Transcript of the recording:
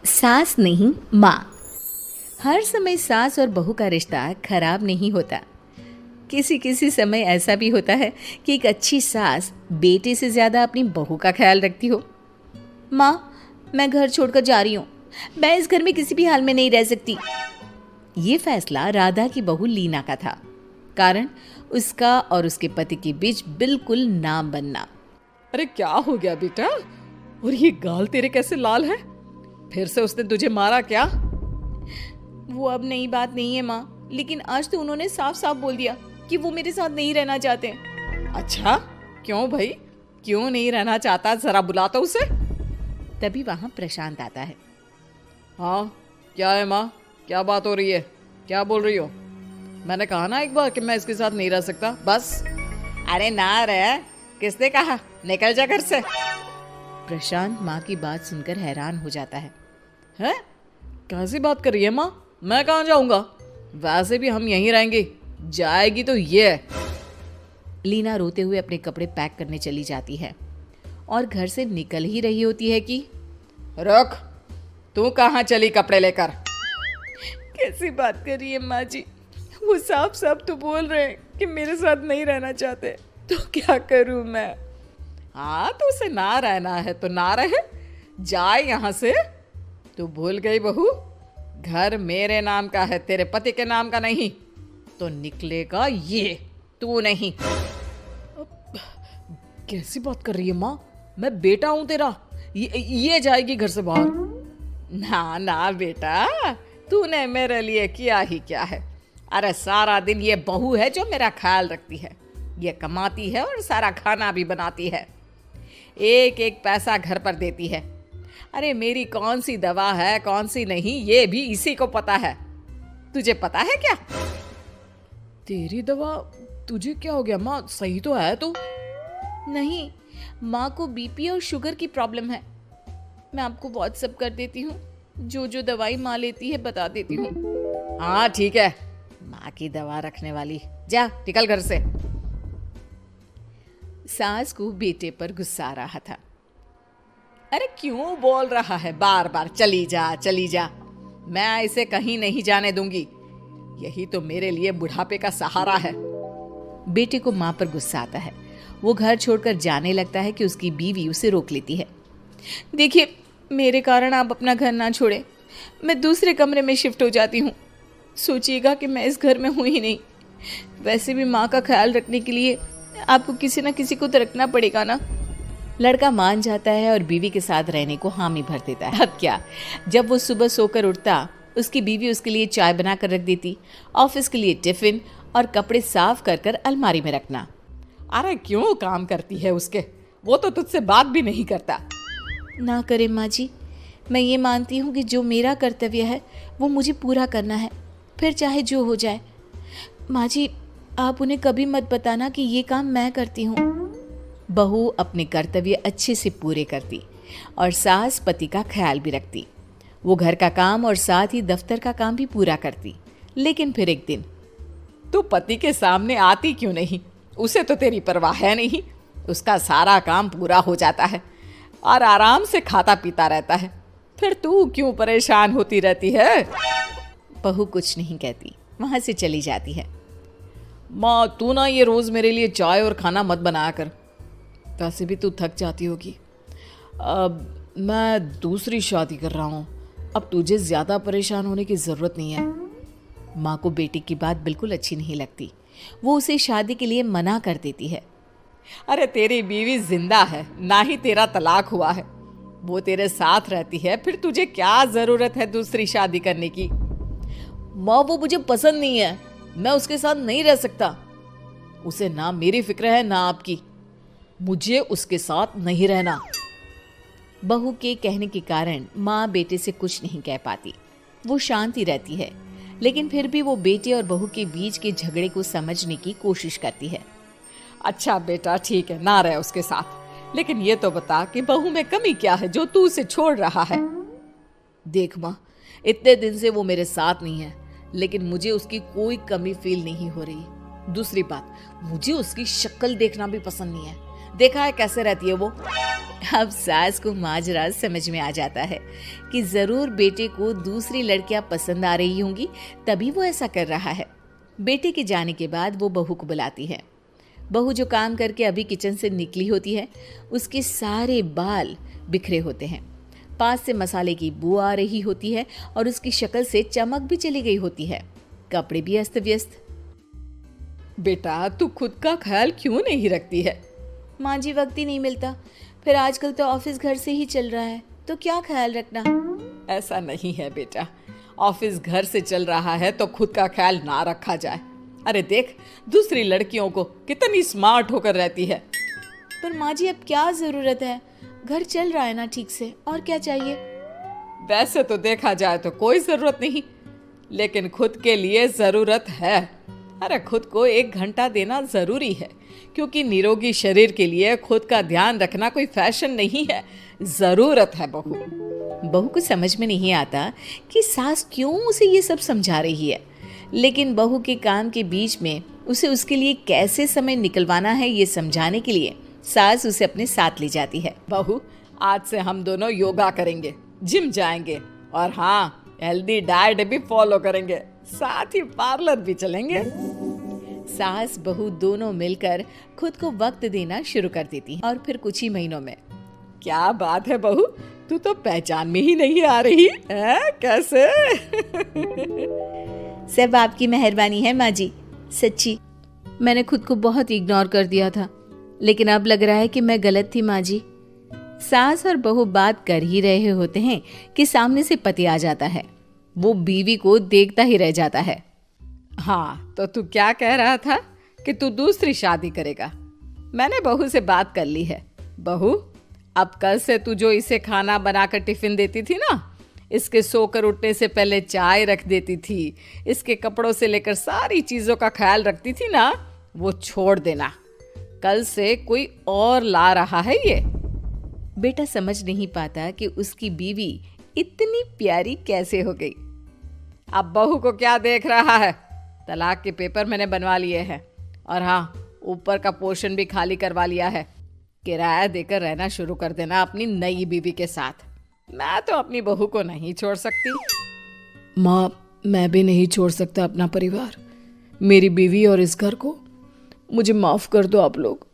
सास नहीं माँ। हर समय सास और बहू का रिश्ता खराब नहीं होता। किसी किसी समय ऐसा भी होता है कि एक अच्छी सास बेटे से ज़्यादा अपनी बहू का ख्याल रखती हो। माँ, मैं घर छोड़कर जा रही हूँ। मैं इस घर में किसी भी हाल में नहीं रह सकती। ये फैसला राधा की बहू लीना का था। कारण उसका और उसके पति के बीच बिल्कुल ना बनना। अरे क्या हो गया बेटा? और ये गाल तेरे कैसे लाल है? फिर से उसने तुझे मारा क्या? वो अब नई बात नहीं है माँ, लेकिन आज तो उन्होंने साफ साफ बोल दिया कि वो मेरे साथ नहीं रहना चाहते। अच्छा, क्यों भाई? क्यों नहीं रहना चाहता? जरा बुलाता उसे। तभी वहां प्रशांत आता है। हाँ, क्या है माँ? क्या बात हो रही है? क्या बोल रही हो? मैंने कहा ना एक बार कि मैं इसके साथ नहीं रह सकता, बस। अरे ना रह, किसने कहा? निकल जा घर से। प्रशांत माँ की बात सुनकर हैरान हो जाता है। हैं? कैसी बात कर रही है माँ? मैं कहाँ जाऊंगा? वैसे भी हम यहीं रहेंगे। जाएगी तो ये। लीना रोते हुए अपने कपड़े पैक करने चली जाती है और घर से निकल ही रही होती है कि रुक, तू कहाँ चली कपड़े लेकर? कैसी बात कर रही है माँ जी? वो साफ साफ तो बोल रहे हैं कि मेरे साथ नहीं रहना चाहते, तो क्या करूं मैं? हाँ, तो उसे ना रहना है तो ना रहे, जाए यहाँ से। तू भूल गई बहू, घर मेरे नाम का है, तेरे पति के नाम का नहीं। तो निकलेगा ये, तू नहीं। कैसी बात कर रही है माँ? मैं बेटा हूं तेरा। ये जाएगी घर से बाहर। ना ना बेटा, तूने मेरे लिए किया ही क्या है? अरे सारा दिन ये बहू है जो मेरा ख्याल रखती है। ये कमाती है और सारा खाना भी बनाती है। एक एक पैसा घर पर देती है। अरे मेरी कौन सी दवा है कौन सी नहीं, ये भी इसी को पता है। तुझे पता है क्या? तेरी दवा? तुझे क्या हो गया माँ? सही तो है तू? नहीं, माँ को बीपी और शुगर की प्रॉब्लम है। मैं आपको व्हाट्सएप कर देती हूँ, जो जो दवाई माँ लेती है बता देती हूँ। हाँ ठीक है, माँ की दवा रखने वाली। जा निकल घर से। सास को बेटे पर गुस्सा आ रहा था। अरे क्यों बोल रहा है बार बार चली जा चली जा? मैं इसे कहीं नहीं जाने दूंगी। यही तो मेरे लिए बुढ़ापे का सहारा है। बेटे को माँ पर गुस्सा आता है। वो घर छोड़कर जाने लगता है कि उसकी बीवी उसे रोक लेती है। देखिए, मेरे कारण आप अपना घर ना छोड़े। मैं दूसरे कमरे में शिफ्ट हो जाती हूँ। सोचिएगा कि मैं इस घर में हूँ ही नहीं। वैसे भी माँ का ख्याल रखने के लिए आपको किसी ना किसी को तो रखना पड़ेगा ना। लड़का मान जाता है और बीवी के साथ रहने को हामी भर देता है। अब क्या, जब वो सुबह सोकर उठता, उसकी बीवी उसके लिए चाय बना कर रख देती, ऑफिस के लिए टिफिन और कपड़े साफ कर कर अलमारी में रखना। अरे क्यों काम करती है उसके? वो तो तुझसे बात भी नहीं करता। ना करे माँ जी, मैं ये मानती हूँ कि जो मेरा कर्तव्य है वो मुझे पूरा करना है, फिर चाहे जो हो जाए। माँ जी, आप उन्हें कभी मत बताना कि ये काम मैं करती हूँ। बहू अपने कर्तव्य अच्छे से पूरे करती और सास पति का ख्याल भी रखती। वो घर का काम और साथ ही दफ्तर का काम भी पूरा करती। लेकिन फिर एक दिन, तू पति के सामने आती क्यों नहीं? उसे तो तेरी परवाह है नहीं। उसका सारा काम पूरा हो जाता है और आराम से खाता पीता रहता है। फिर तू क्यों परेशान होती रहती है? बहू कुछ नहीं कहती, वहां से चली जाती है। माँ, तू ना ये रोज मेरे लिए चाय और खाना मत बनाया कर। वैसे भी तू थक जाती होगी। अब मैं दूसरी शादी कर रहा हूँ, अब तुझे ज्यादा परेशान होने की जरूरत नहीं है। माँ को बेटी की बात बिल्कुल अच्छी नहीं लगती। वो उसे शादी के लिए मना कर देती है। अरे तेरी बीवी जिंदा है, ना ही तेरा तलाक हुआ है। वो तेरे साथ रहती है, फिर तुझे क्या जरूरत है दूसरी शादी करने की? माँ, वो मुझे पसंद नहीं है, मैं उसके साथ नहीं रह सकता। उसे ना मेरी फिक्र है ना आपकी। मुझे उसके साथ नहीं रहना। बहू के कहने के कारण माँ बेटे से कुछ नहीं कह पाती। वो शांति रहती है, लेकिन फिर भी वो बेटे और बहू के बीच के झगड़े को समझने की कोशिश करती है। अच्छा बेटा, ठीक है, ना रहे उसके साथ, लेकिन ये तो बता कि बहू में कमी क्या है जो तू उसे छोड़ रहा है? देख माँ, इतने दिन से वो मेरे साथ नहीं है, लेकिन मुझे उसकी कोई कमी फील नहीं हो रही। दूसरी बात, मुझे उसकी शक्ल देखना भी पसंद नहीं है। देखा है कैसे रहती है वो? अब सास को माजरा समझ में आ जाता है कि जरूर बेटे को दूसरी लड़कियां पसंद आ रही होंगी, तभी वो ऐसा कर रहा है। बेटे के जाने के बाद वो बहू को बुलाती है। बहू जो काम करके अभी किचन से निकली होती है, उसके सारे बाल बिखरे होते हैं, पास से मसाले की बू आ रही होती है और उसकी शक्ल से चमक भी चली गई होती है, कपड़े भी अस्त व्यस्त। बेटा तू खुद का ख्याल क्यों नहीं रखती है? माँ जी वक्त ही नहीं मिलता, फिर आजकल तो ऑफिस घर से ही चल रहा है, तो क्या ख्याल रखना। ऐसा नहीं है बेटा, ऑफिस घर से चल रहा है तो खुद का ख्याल ना रखा जाए। अरे देख, दूसरी लड़कियों को कितनी स्मार्ट होकर रहती है। पर माँ जी अब क्या जरूरत है, घर चल रहा है ना ठीक से, और क्या चाहिए। वैसे तो देखा जाए तो कोई जरूरत नहीं, लेकिन खुद के लिए जरूरत है। अरे खुद को 1 घंटा देना जरूरी है, क्योंकि निरोगी शरीर के लिए खुद का ध्यान रखना कोई फैशन नहीं है, जरूरत है। बहू को समझ में नहीं आता कि सास क्यों उसे ये सब समझा रही है, लेकिन बहू के काम के बीच में उसे उसके लिए कैसे समय निकलवाना है ये समझाने के लिए सास उसे अपने साथ ले जाती है। बहू, आज से हम दोनों योगा करेंगे, जिम जाएंगे और हाँ, हेल्दी डाइट भी फॉलो करेंगे, साथ ही पार्लर भी चलेंगे। सास बहू दोनों मिलकर खुद को वक्त देना शुरू कर देती हैं और फिर कुछ ही महीनों में। क्या बात है बहू, तू तो पहचान में ही नहीं आ रही है, कैसे? सब आपकी मेहरबानी है माँ जी, सच्ची मैंने खुद को बहुत इग्नोर कर दिया था, लेकिन अब लग रहा है कि मैं गलत थी माँ जी। सास और बहू बात कर ही रहे होते हैं कि सामने से पति आ जाता है। वो बीवी को देखता ही रह जाता है। हाँ, तो तू क्या कह रहा था कि तू दूसरी शादी करेगा? मैंने बहू से बात कर ली है। बहू, अब कल से तू जो इसे खाना बनाकर टिफिन देती थी ना, इसके सोकर उठने से पहले चाय रख देती थी, इसके कपड़ों से लेकर सारी चीजों का ख्याल रखती थी ना, वो छोड़ देना। कल से कोई और ला रहा है ये। बेटा समझ नहीं पाता कि उसकी बीवी इतनी प्यारी कैसे हो गई। अब बहू को क्या देख रहा है? तलाक के पेपर मैंने बनवा लिए हैं और हाँ, ऊपर का पोर्शन भी खाली करवा लिया है। किराया देकर रहना शुरू कर देना अपनी नई बीवी के साथ। मैं तो अपनी बहू को नहीं छोड़ सकती। माँ, मैं भी नहीं छोड़ सकता अपना परिवार, मेरी बीवी और इस घर को। मुझे माफ कर दो आप लोग।